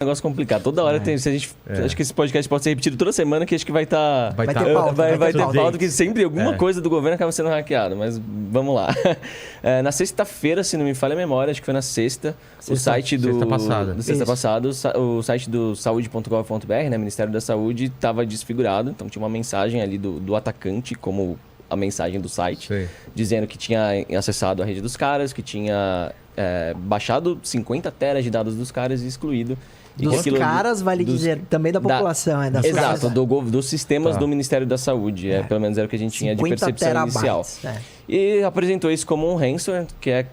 negócio complicado. Toda hora tem. Se a gente, acho que esse podcast pode ser repetido toda semana, que acho que vai estar. Vai ter pauta. Vai ter pauta, porque sempre alguma coisa do governo acaba sendo hackeada. Mas vamos lá. Na sexta-feira, se não me falha a memória, acho que foi na sexta, o site do. Sexta passada, o site do saúde.gov.br, né? Ministério da Saúde, estava desfigurado. Então tinha uma mensagem ali do atacante, como a mensagem do site, dizendo que tinha acessado a rede dos caras, que tinha baixado 50 teras de dados dos caras e excluído. Dos caras, vale dizer, também da população. Exato, dos sistemas do Ministério da Saúde. Pelo menos era o que a gente tinha de percepção inicial. E apresentou isso como um ransomware, que é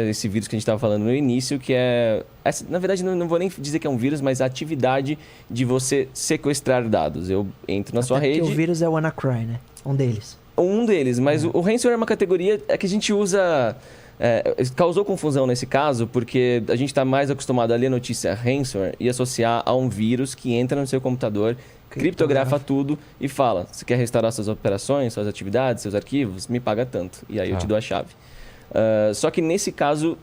esse vírus que a gente estava falando no início, que é... na verdade, não vou nem dizer que é um vírus, mas a atividade de você sequestrar dados. Eu entro na sua rede... o vírus é o WannaCry, né? Um deles, mas o ransomware é uma categoria que a gente usa... causou confusão nesse caso, porque a gente está mais acostumado a ler notícia ransomware e associar a um vírus que entra no seu computador, criptografa tudo e fala: você quer restaurar suas operações, suas atividades, seus arquivos? Me paga tanto. E aí eu te dou a chave. Só que nesse caso,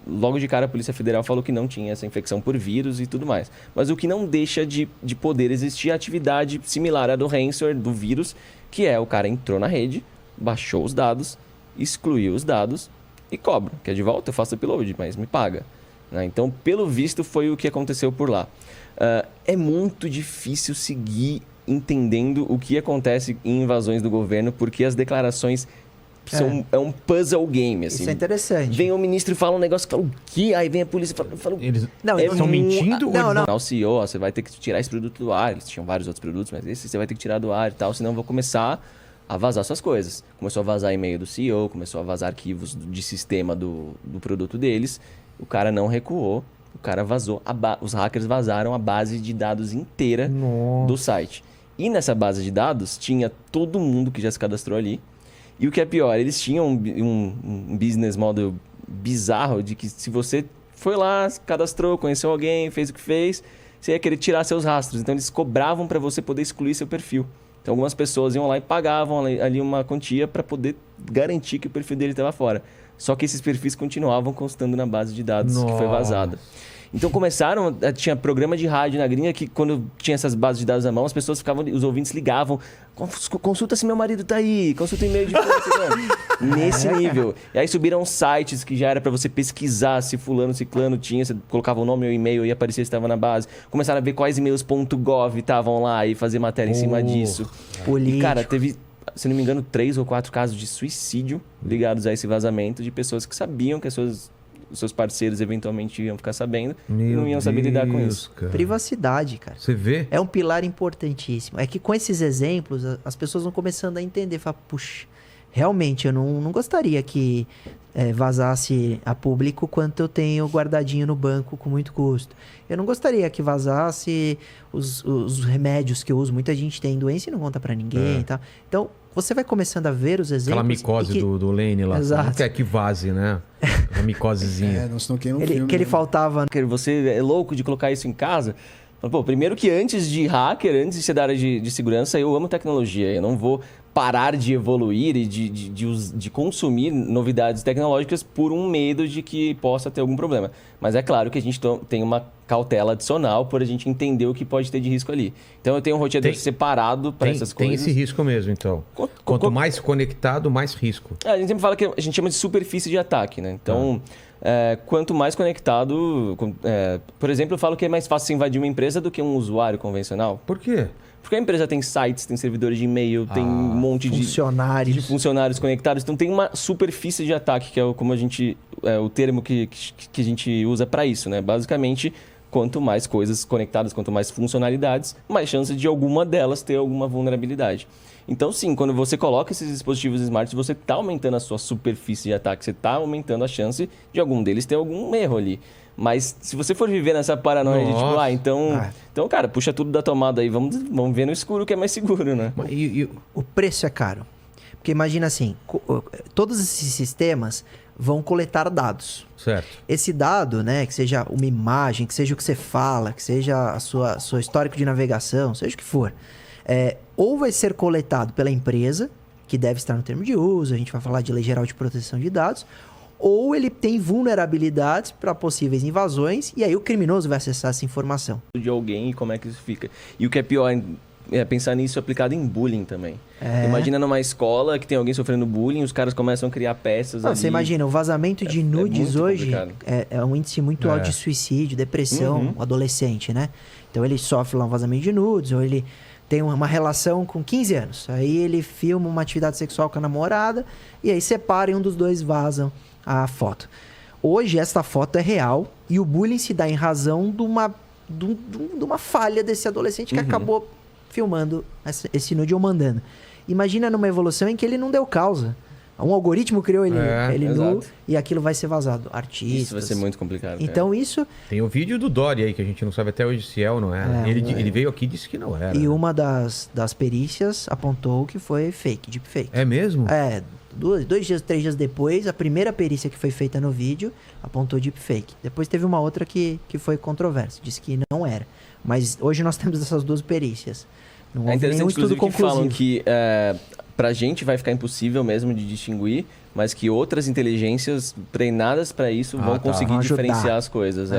logo de cara a Polícia Federal falou que não tinha essa infecção por vírus e tudo mais. Mas o que não deixa de poder existir a atividade similar à do ransomware, do vírus, que é o cara entrou na rede, baixou os dados, excluiu os dados e cobra. Quer de volta? Eu faço upload, mas me paga. Então, pelo visto, foi o que aconteceu por lá. É muito difícil seguir entendendo o que acontece em invasões do governo, porque as declarações é um puzzle game. Assim. Isso é interessante. Vem o ministro e fala um negócio, fala o quê? Aí vem a polícia e fala... Eles estão mentindo? Não. O CEO, você vai ter que tirar esse produto do ar. Eles tinham vários outros produtos, mas esse você vai ter que tirar do ar e tal, senão eu vou começar a vazar suas coisas. Começou a vazar e-mail do CEO, começou a vazar arquivos de sistema do produto deles. O cara não recuou, o cara vazou. Os hackers vazaram a base de dados inteira do site. E nessa base de dados tinha todo mundo que já se cadastrou ali. E o que é pior, eles tinham um business model bizarro de que se você foi lá, se cadastrou, conheceu alguém, fez o que fez, você ia querer tirar seus rastros. Então eles cobravam para você poder excluir seu perfil. Então algumas pessoas iam lá e pagavam ali uma quantia para poder garantir que o perfil dele estava fora. Só que esses perfis continuavam constando na base de dados que foi vazada. Então começaram, tinha programa de rádio na gringa que quando tinha essas bases de dados na mão, as pessoas ficavam, os ouvintes ligavam, consulta se meu marido tá aí, consulta o e-mail de fulano, nesse nível. E aí subiram sites que já era para você pesquisar se fulano, ciclano tinha, você colocava o nome ou e-mail e aparecia se estava na base. Começaram a ver quais e-mails.gov estavam lá e fazer matéria em cima disso. Político. E cara, teve, se não me engano, 3 ou 4 casos de suicídio ligados a esse vazamento de pessoas que sabiam que os seus parceiros eventualmente iam ficar sabendo e não iam saber lidar com isso. Cara. Privacidade, cara. Você vê? É um pilar importantíssimo. É que com esses exemplos, as pessoas vão começando a entender. Falar, puxa, realmente eu não gostaria que vazasse a público quanto eu tenho guardadinho no banco com muito custo. Eu não gostaria que vazasse os remédios que eu uso. Muita gente tem doença e não conta pra ninguém e tal. Então, você vai começando a ver os exemplos... Aquela micose do Lane lá. Exato. Não quer que vaze, né? Uma micosezinha. Não senão queima um filme. Que ele faltava... Você é louco de colocar isso em casa? Pô, primeiro que antes de hacker, antes de ser da área de segurança, eu amo tecnologia. Eu não vou parar de evoluir e de consumir novidades tecnológicas por um medo de que possa ter algum problema. Mas é claro que a gente tem uma cautela adicional por a gente entender o que pode ter de risco ali. Então eu tenho um roteador separado para essas coisas. Tem esse risco mesmo, então. Quanto mais conectado, mais risco. A gente sempre fala que a gente chama de superfície de ataque, né? Então... quanto mais conectado... por exemplo, eu falo que é mais fácil invadir uma empresa do que um usuário convencional. Por quê? Porque a empresa tem sites, tem servidores de e-mail, tem um monte de funcionários conectados. Então tem uma superfície de ataque, que é como a gente... o termo que a gente usa para isso, né? Basicamente, quanto mais coisas conectadas, quanto mais funcionalidades, mais chance de alguma delas ter alguma vulnerabilidade. Então, sim, quando você coloca esses dispositivos smarts, você está aumentando a sua superfície de ataque, você está aumentando a chance de algum deles ter algum erro ali. Mas se você for viver nessa paranoia de tipo, então, cara, puxa tudo da tomada aí, vamos ver no escuro que é mais seguro, né? O preço é caro. Porque imagina assim, todos esses sistemas vão coletar dados. Certo. Esse dado, né, que seja uma imagem, que seja o que você fala, que seja a sua histórico de navegação, seja o que for, ou vai ser coletado pela empresa, que deve estar no termo de uso, a gente vai falar de Lei Geral de Proteção de Dados, ou ele tem vulnerabilidades para possíveis invasões, e aí o criminoso vai acessar essa informação. De alguém e como é que isso fica. E o que é pior é pensar nisso aplicado em bullying também. Imagina numa escola que tem alguém sofrendo bullying, os caras começam a criar peças ali. Você imagina, o vazamento de nudes hoje é um índice muito alto de suicídio, depressão, adolescente, né? Então ele sofre lá um vazamento de nudes, ou ele tem uma relação com 15 anos. Aí ele filma uma atividade sexual com a namorada, e aí separa e um dos dois vazam a foto. Hoje essa foto é real, e o bullying se dá em razão de uma falha desse adolescente que acabou filmando esse nude ou mandando. Imagina numa evolução em que ele não deu causa. Um algoritmo criou ele nu e aquilo vai ser vazado. Artistas. Isso vai ser muito complicado. Então isso... Tem o vídeo do Dory aí, que a gente não sabe até hoje se é ou não é. Ele veio aqui e disse que não era. E uma das perícias apontou que foi fake, deepfake. É mesmo? 3 dias depois, a primeira perícia que foi feita no vídeo apontou deepfake. Depois teve uma outra que foi controversa, disse que não era. Mas hoje nós temos essas 2 perícias. Não houve nenhum estudo conclusivo. Que falam que pra gente vai ficar impossível mesmo de distinguir, mas que outras inteligências treinadas para isso vão conseguir diferenciar as coisas.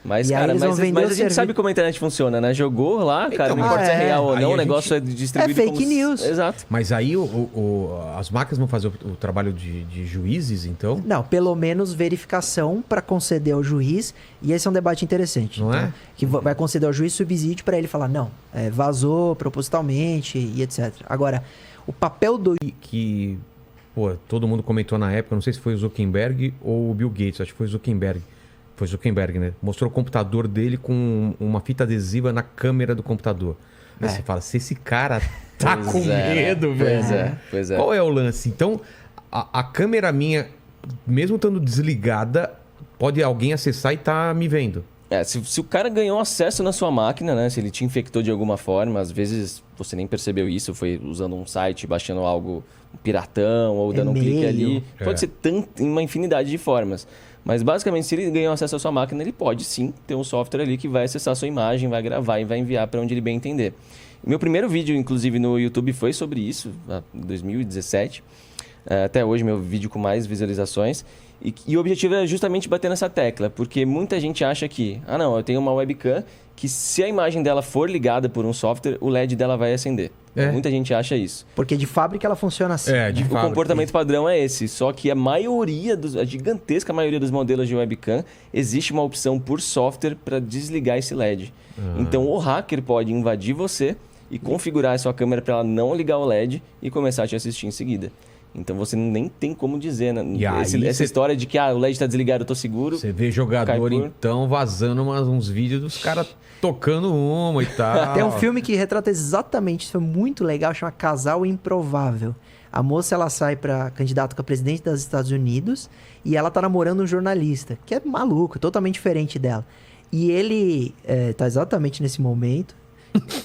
Mas, cara, mas a gente sabe como a internet funciona, né? Jogou lá, cara, não importa se é real ou não, o negócio é distribuído fake news. Exato. Mas aí as máquinas vão fazer o trabalho de juízes, então? Não, pelo menos verificação para conceder ao juiz, e esse é um debate interessante. Não é? Que vai conceder ao juiz subsídio para ele falar, não, vazou propositalmente e etc. Agora, o papel do... Que, todo mundo comentou na época, não sei se foi o Zuckerberg ou o Bill Gates, acho que foi o Zuckerberg. Foi Zuckerberg, né? Mostrou o computador dele com uma fita adesiva na câmera do computador. Aí você fala, se esse cara tá com medo, velho. Pois é. Qual é o lance? Então, a câmera minha, mesmo estando desligada, pode alguém acessar e tá me vendo. Se o cara ganhou acesso na sua máquina, né? Se ele te infectou de alguma forma, às vezes você nem percebeu isso, foi usando um site, baixando algo piratão ou dando um clique ali. Pode ser uma infinidade de formas. Mas basicamente, se ele ganhou acesso à sua máquina, ele pode sim ter um software ali que vai acessar a sua imagem, vai gravar e vai enviar para onde ele bem entender. Meu primeiro vídeo, inclusive, no YouTube foi sobre isso, em 2017. Até hoje, meu vídeo com mais visualizações. E o objetivo é justamente bater nessa tecla, porque muita gente acha que, não, eu tenho uma webcam que se a imagem dela for ligada por um software, o LED dela vai acender. Muita gente acha isso. Porque de fábrica ela funciona assim. O comportamento padrão é esse, só que a gigantesca maioria dos modelos de webcam, existe uma opção por software para desligar esse LED. Então o hacker pode invadir você e configurar a sua câmera para ela não ligar o LED e começar a te assistir em seguida. Então você nem tem como dizer, né? Essa história de que o LED está desligado, eu tô seguro. Você vê jogador então vazando uns vídeos dos caras tocando uma e tal. Tem um filme que retrata exatamente isso, foi muito legal, chama Casal Improvável. A moça, ela sai para candidato a presidente dos Estados Unidos e ela tá namorando um jornalista, que é maluco, totalmente diferente dela. E ele tá exatamente nesse momento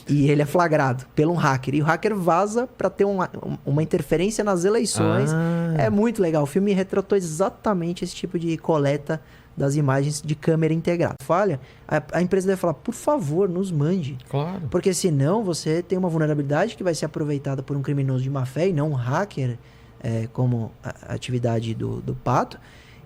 e ele é flagrado por um hacker. E o hacker vaza para ter uma interferência nas eleições. É muito legal. O filme retratou exatamente esse tipo de coleta das imagens de câmera integrada. Falha, a empresa deve falar, por favor, nos mande. Claro. Porque senão você tem uma vulnerabilidade que vai ser aproveitada por um criminoso de má fé e não um hacker, como a atividade do Pato,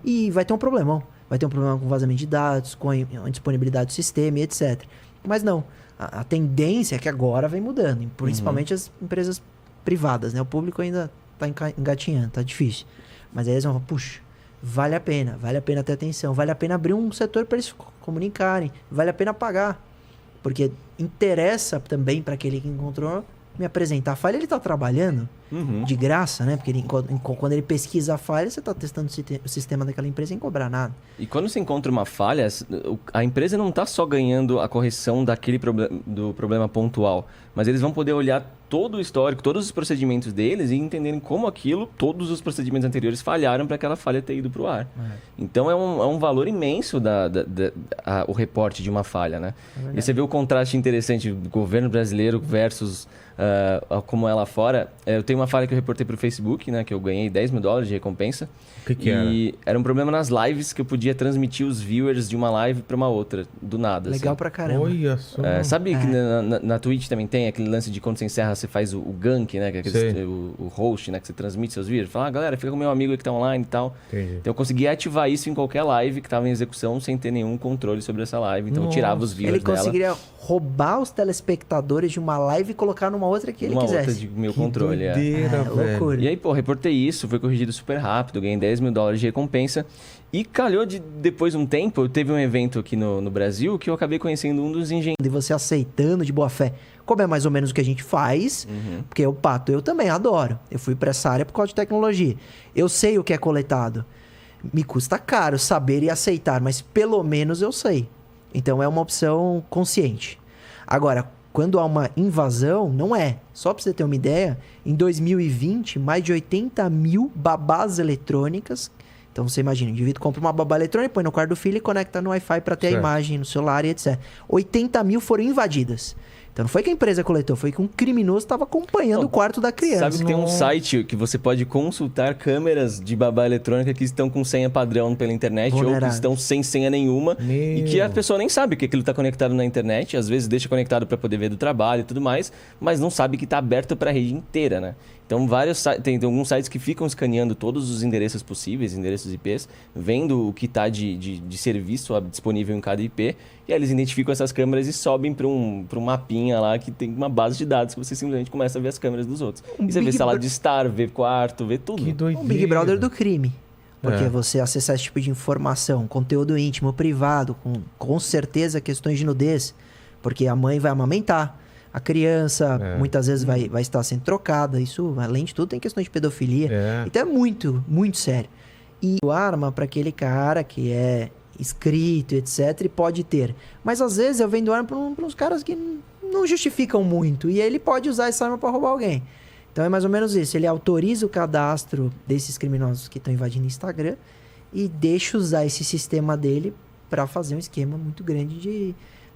e vai ter um problemão. Vai ter um problema com vazamento de dados, com a indisponibilidade do sistema e etc. Mas não. A tendência é que agora vem mudando, principalmente as empresas privadas, né? O público ainda está engatinhando, tá difícil. Mas aí eles vão falar, puxa, vale a pena ter atenção, vale a pena abrir um setor para eles comunicarem, vale a pena pagar. Porque interessa também para aquele que encontrou me apresentar a falha, ele está trabalhando de graça, né? Porque quando ele pesquisa a falha, você está testando o sistema daquela empresa sem cobrar nada. E quando você encontra uma falha, a empresa não está só ganhando a correção do problema pontual, mas eles vão poder olhar todo o histórico, todos os procedimentos deles e entenderem como todos os procedimentos anteriores falharam para aquela falha ter ido para o ar. Então é um valor imenso o reporte de uma falha, né? E você vê o contraste interessante do governo brasileiro versus como é lá fora. Eu tenho uma falha que eu reportei pro Facebook, né? Que eu ganhei $10.000 de recompensa. O que era? E era um problema nas lives que eu podia transmitir os viewers de uma live pra uma outra, do nada. Legal assim. pra caramba. Olha só. Sabe que na Twitch também tem aquele lance de quando você encerra, você faz o gank, né? Que é o host, né? Que você transmite seus vídeos. Fala, galera, fica com meu amigo aí que tá online e tal. Entendi. Então eu conseguia ativar isso em qualquer live que tava em execução sem ter nenhum controle sobre essa live. Então eu tirava os viewers Ele conseguiria roubar os telespectadores de uma live e colocar numa outra que ele uma quisesse. outra de meu Que controle. doideira, velho. Loucura. E aí, pô, reportei isso, foi corrigido super rápido, ganhei $10.000 de recompensa. E calhou de, depois de um tempo, teve um evento aqui no Brasil que eu acabei conhecendo um dos engenheiros. E você aceitando de boa fé, como é mais ou menos o que a gente faz, porque o Pato eu também adoro. Eu fui pra essa área por causa de tecnologia. Eu sei o que é coletado. Me custa caro saber e aceitar, mas pelo menos eu sei. Então é uma opção consciente. Agora, quando há uma invasão, não é. Só pra você ter uma ideia, em 2020, mais de 80 mil babás eletrônicas. Então você imagina, o indivíduo compra uma babá eletrônica, põe no quarto do filho e conecta no Wi-Fi para ter a imagem no celular e etc. 80 mil foram invadidas. Então não foi que a empresa coletou, foi que um criminoso estava acompanhando o quarto da criança. Sabe que tem um site que você pode consultar câmeras de babá eletrônica que estão com senha padrão pela internet ou que estão sem senha nenhuma e que a pessoa nem sabe que aquilo está conectado na internet, às vezes deixa conectado para poder ver do trabalho e tudo mais, mas não sabe que está aberto para a rede inteira, né? Então, tem alguns sites que ficam escaneando todos os endereços possíveis, endereços IPs, vendo o que está de serviço disponível em cada IP, e aí eles identificam essas câmeras e sobem para um mapinha lá que tem uma base de dados que você simplesmente começa a ver as câmeras dos outros. E você vê sala de estar, vê quarto, vê tudo. Que doideira. Um Big Brother do crime. Porque você acessar esse tipo de informação, conteúdo íntimo, privado, com certeza questões de nudez, porque a mãe vai amamentar. A criança muitas vezes vai estar sendo trocada. Isso, além de tudo, tem questões de pedofilia. Então é muito, muito sério. E o arma para aquele cara que é inscrito, etc., e pode ter. Mas às vezes eu vendo arma para uns caras que não justificam muito. E ele pode usar essa arma para roubar alguém. Então é mais ou menos isso. Ele autoriza o cadastro desses criminosos que estão invadindo o Instagram e deixa usar esse sistema dele para fazer um esquema muito grande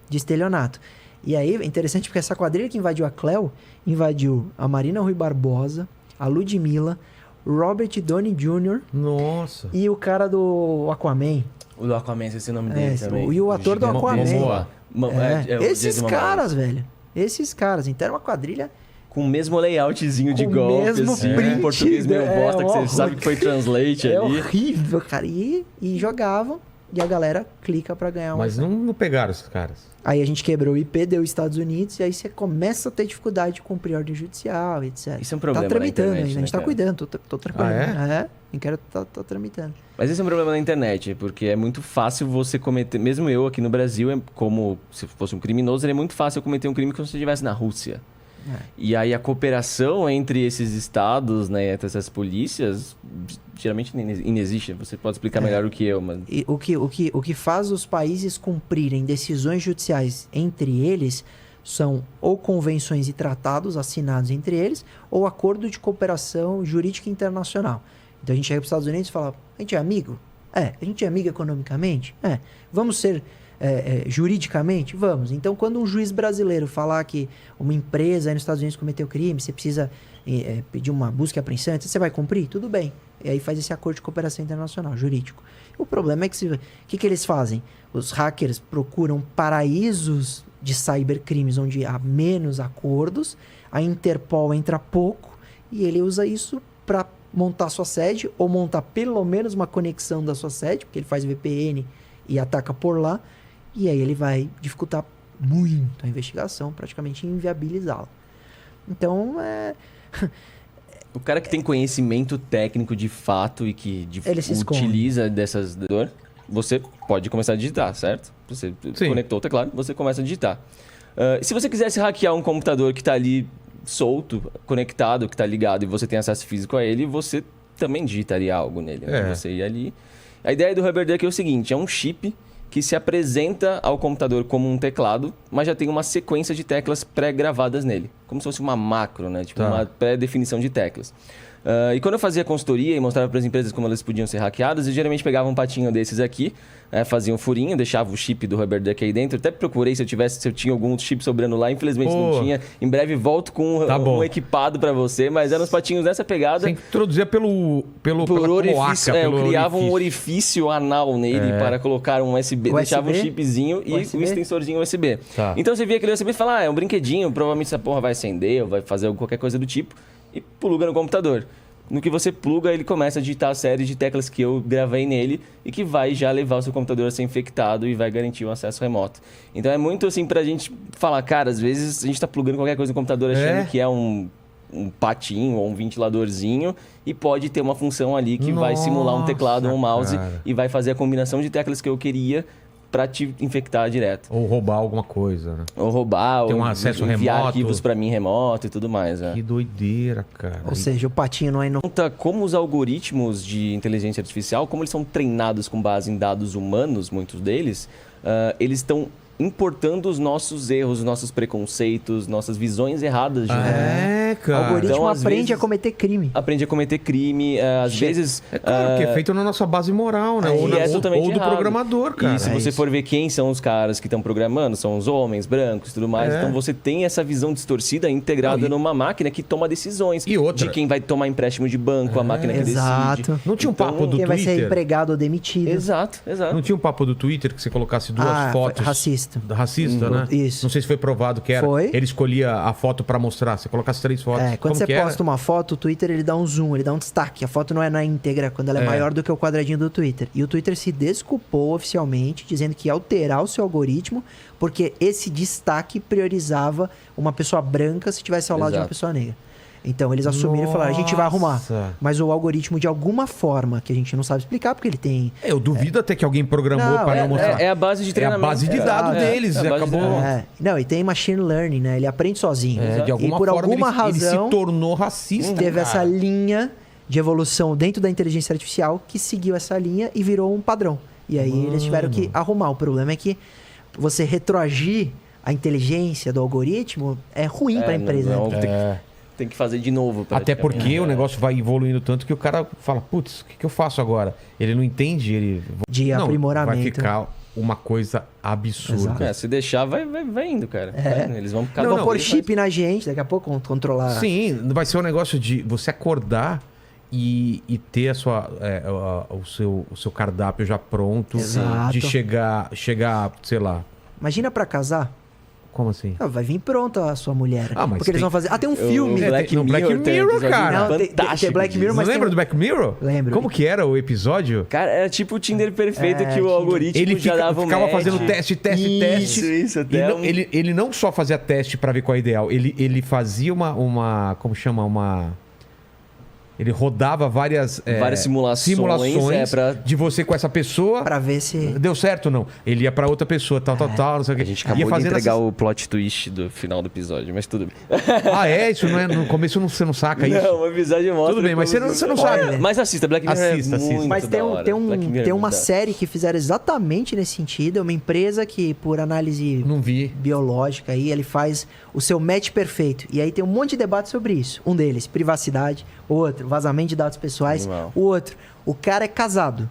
de estelionato. E aí é interessante porque essa quadrilha que invadiu a Cleo, invadiu a Marina Rui Barbosa, a Ludmilla, Robert Downey Jr. Nossa. E o cara do Aquaman. O do Aquaman, esse é o nome dele também. E o ator do Aquaman. Esses caras, velho. Esses caras. Então era uma quadrilha... Com o mesmo layoutzinho de com golpe, mesmo assim, print, português meio bosta, que você sabe que foi translate ali. É horrível, cara. E jogavam, e a galera clica pra ganhar Mas não pegaram esses caras. Aí a gente quebrou o IP, deu Estados Unidos, e aí você começa a ter dificuldade de cumprir ordem judicial, etc. Isso é um problema tá tramitando na internet, ainda, a gente tá cara? cuidando, tô tranquilo. Ah, O inquérito tá tramitando. Mas esse é um problema na internet, porque é muito fácil você cometer... Mesmo eu aqui no Brasil, como se fosse um criminoso, é muito fácil eu cometer um crime como se eu estivesse na Rússia. E aí a cooperação entre esses estados, né, entre essas polícias, geralmente inexiste. Você pode explicar melhor do que eu, mas... E o que faz os países cumprirem decisões judiciais entre eles são ou convenções e tratados assinados entre eles, ou acordo de cooperação jurídica internacional. Então a gente chega para os Estados Unidos e fala, a gente é amigo? A gente é amigo economicamente? Vamos ser... juridicamente? Vamos. Então, quando um juiz brasileiro falar que uma empresa aí nos Estados Unidos cometeu crime, você precisa pedir uma busca e apreensão, você vai cumprir? Tudo bem. E aí faz esse acordo de cooperação internacional, jurídico. O problema é que o que eles fazem? Os hackers procuram paraísos de cybercrimes onde há menos acordos, a Interpol entra pouco e ele usa isso para montar sua sede ou montar pelo menos uma conexão da sua sede, porque ele faz VPN e ataca por lá. E aí ele vai dificultar muito a investigação, praticamente inviabilizá-la. Então, O cara que tem conhecimento técnico de fato e que utiliza dessas dor, você pode começar a digitar, certo? Você conectou o teclado, você começa a digitar. Se você quisesse hackear um computador que está ali solto, conectado, que está ligado e você tem acesso físico a ele, você também digitaria algo nele. Né? Você ia ali... A ideia do Rubber Duck é o seguinte, é um chip que se apresenta ao computador como um teclado, mas já tem uma sequência de teclas pré-gravadas nele. Como se fosse uma macro, né? Tipo uma pré-definição de teclas. E quando eu fazia consultoria e mostrava para as empresas como elas podiam ser hackeadas, eu geralmente pegava um patinho desses aqui, fazia um furinho, deixava o chip do Rubber Duck aí dentro. Até procurei se eu tinha algum chip sobrando lá, infelizmente não tinha. Em breve volto com um equipado para você, mas eram uns patinhos nessa pegada. Você introduzia pela orifício, cloaca, eu criava um orifício anal nele para colocar um USB, deixava um chipzinho e um extensorzinho USB. Tá. Então você via aquele USB e fala, é um brinquedinho, provavelmente essa porra vai acender ou vai fazer qualquer coisa do tipo, e pluga no computador. No que você pluga, ele começa a digitar a série de teclas que eu gravei nele e que vai já levar o seu computador a ser infectado e vai garantir um acesso remoto. Então é muito assim pra gente falar, cara, às vezes a gente tá plugando qualquer coisa no computador achando que é um patinho ou um ventiladorzinho e pode ter uma função ali que vai simular um teclado ou um mouse e vai fazer a combinação de teclas que eu queria para te infectar direto. Ou roubar alguma coisa, né? Ou roubar, tem um ou acesso enviar remoto. arquivos para mim remoto e tudo mais. Que doideira, cara. Ou seja, o patinho não é... Como os algoritmos de inteligência artificial, como eles são treinados com base em dados humanos, muitos deles, eles estão importando os nossos erros, os nossos preconceitos, nossas visões erradas de mundo. Cara. O algoritmo então, aprende vezes, a cometer crime. Aprende a cometer crime, às vezes... É claro, que é feito na nossa base moral, né? Ou do programador, cara. E se você for ver quem são os caras que estão programando, são os homens brancos e tudo mais. Então você tem essa visão distorcida integrada numa máquina que toma decisões. E outra, de quem vai tomar empréstimo de banco, a máquina que Exato. decide. Não tinha um papo do quem Twitter? vai ser empregado ou demitido. Exato. Não tinha um papo do Twitter que você colocasse duas fotos... Racista. Racista, né? Isso. Não sei se foi provado que era. Foi. Ele escolhia a foto pra mostrar. Você colocasse 3 fotos. Quando você posta uma foto, o Twitter ele dá um zoom, ele dá um destaque. A foto não é na íntegra, quando ela é maior do que o quadradinho do Twitter. E o Twitter se desculpou oficialmente, dizendo que ia alterar o seu algoritmo, porque esse destaque priorizava uma pessoa branca se estivesse ao lado de uma pessoa negra. Então eles assumiram e falaram, a gente vai arrumar. Mas o algoritmo, de alguma forma, que a gente não sabe explicar, porque ele tem... Eu duvido até que alguém programou para não mostrar. É a base de treinamento. É a base de dados deles. Acabou. Não, e tem machine learning, né? Ele aprende sozinho. De alguma e por forma alguma razão, ele se tornou racista. Teve essa linha de evolução dentro da inteligência artificial que seguiu essa linha e virou um padrão. E aí eles tiveram que arrumar. O problema é que você retroagir a inteligência do algoritmo é ruim para a empresa. Tem que fazer de novo. Até porque o negócio vai evoluindo tanto que o cara fala, putz, o que eu faço agora? Ele não entende, de aprimoramento. Vai ficar uma coisa absurda. Se deixar, vai indo, cara. Eles vão vão pôr chip na gente, daqui a pouco controlar. Sim, vai ser um negócio de você acordar e ter a sua, o seu cardápio já pronto. Exato. De chegar, sei lá. Imagina pra casar. Como assim? Vai vir pronta a sua mulher. Mas porque eles vão fazer... tem um filme. Black Mirror, cara. Não, tem Black Mirror, mas você lembra do Black Mirror? Lembro. Como que era o episódio? Cara, era tipo o Tinder perfeito que o algoritmo ele já dava ficava match. fazendo teste. Isso, até ele não só fazia teste pra ver qual é ideal. Ele fazia uma... Como chama? Ele rodava várias simulações de você com essa pessoa. Pra ver se... Deu certo ou não. Ele ia pra outra pessoa, tal, não sei o que. A gente acabou de entregar o plot twist do final do episódio, mas tudo bem. Isso não é... No começo você não saca isso? Não, o episódio mostra... Tudo bem, mas você não sabe. Mas assista, Black Mirror assista. Mas tem uma série que fizeram exatamente nesse sentido. É uma empresa que, por análise biológica, aí, ele faz o seu match perfeito. E aí tem um monte de debate sobre isso. Um deles, privacidade. O outro, vazamento de dados pessoais. O outro, o cara é casado.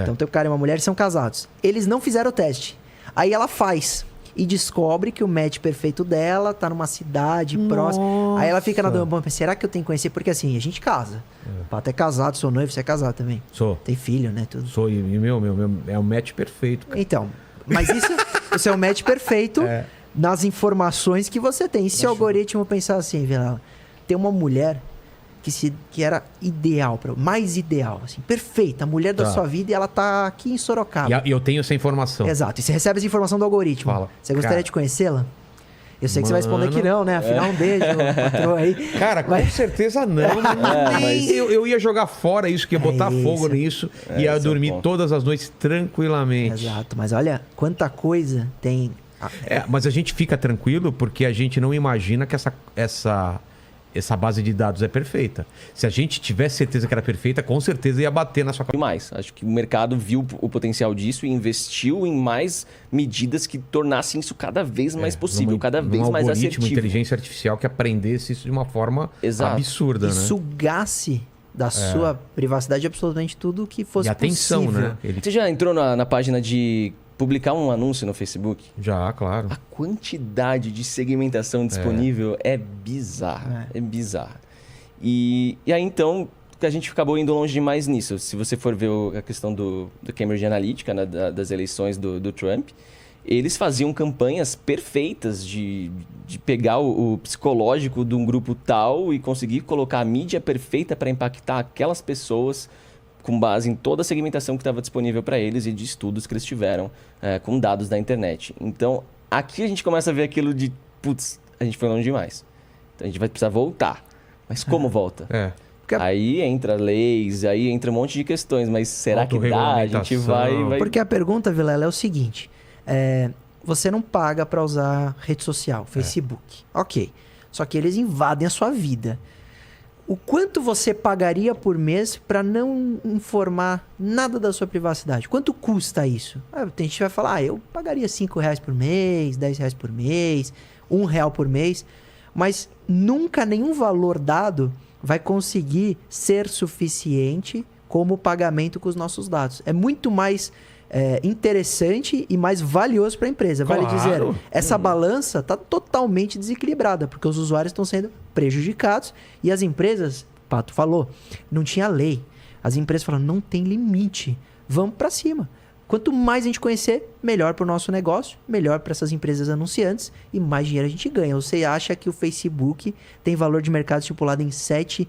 Então tem o cara e uma mulher, são casados. Eles não fizeram o teste. Aí ela faz e descobre que o match perfeito dela tá numa cidade próxima. Aí ela fica na dúvida, será que eu tenho que conhecer? Porque assim, a gente casa. O Pato é casado, sou noivo, você é casado também. Sou. Tem filho, né? Tudo. Sou, e meu é o match perfeito, cara. Então, mas isso é o match perfeito nas informações que você tem. E se o algoritmo pensar assim, Vilela, tem uma mulher que era ideal, mais ideal, assim, perfeita, a mulher da sua vida, e ela tá aqui em Sorocaba. E eu tenho essa informação. Exato, e você recebe essa informação do algoritmo. Fala, você gostaria de conhecê-la? Eu sei que você vai responder que não, né? Afinal, um beijo, patroa aí. Cara, com certeza não. Eu ia jogar fora isso, que ia botar fogo nisso, e ia dormir todas as noites tranquilamente. Exato, mas olha quanta coisa tem. Mas a gente fica tranquilo porque a gente não imagina que essa base de dados é perfeita. Se a gente tivesse certeza que era perfeita, com certeza ia bater na sua cabeça. Mais. Acho que o mercado viu o potencial disso e investiu em mais medidas que tornassem isso cada vez mais possível, cada vez mais assertivo. Inteligência artificial que aprendesse isso de uma forma absurda, e né? sugasse da sua privacidade de absolutamente tudo que fosse E atenção, possível. né? Ele... Você já entrou na página de publicar um anúncio no Facebook? Já, claro. A quantidade de segmentação disponível é bizarra. É bizarra. E aí, então, a gente acabou indo longe demais nisso. Se você for ver a questão do Cambridge Analytica, né, das eleições do Trump, eles faziam campanhas perfeitas de pegar o psicológico de um grupo tal e conseguir colocar a mídia perfeita para impactar aquelas pessoas com base em toda a segmentação que estava disponível para eles e de estudos que eles tiveram com dados da internet. Então, aqui a gente começa a ver aquilo de, putz, a gente foi longe demais. Então, a gente vai precisar voltar. Mas como volta? Aí entra leis, aí entra um monte de questões, mas será que dá? A gente vai... Porque a pergunta, Vilela, é o seguinte... você não paga para usar rede social, Facebook. Ok. Só que eles invadem a sua vida. O quanto você pagaria por mês para não informar nada da sua privacidade? Quanto custa isso? Tem gente que vai falar, eu pagaria R$5 por mês, R$10 por mês, R$1 por mês. Mas nunca nenhum valor dado vai conseguir ser suficiente como pagamento com os nossos dados. É muito mais... interessante e mais valioso para a empresa. Vale dizer, essa balança está totalmente desequilibrada, porque os usuários estão sendo prejudicados e as empresas, Pato falou, não tinha lei. As empresas falaram, não tem limite, vamos para cima. Quanto mais a gente conhecer, melhor para o nosso negócio, melhor para essas empresas anunciantes e mais dinheiro a gente ganha. Você acha que o Facebook tem valor de mercado estipulado em 700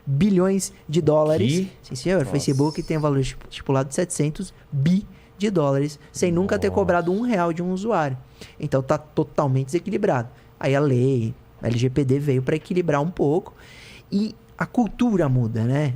bilhões de dólares. Que? Sim, senhor. O Facebook tem valor estipulado de 700 bi de dólares, sem nunca ter cobrado R$1 de um usuário. Então tá totalmente desequilibrado. Aí a lei, a LGPD veio para equilibrar um pouco e a cultura muda, né?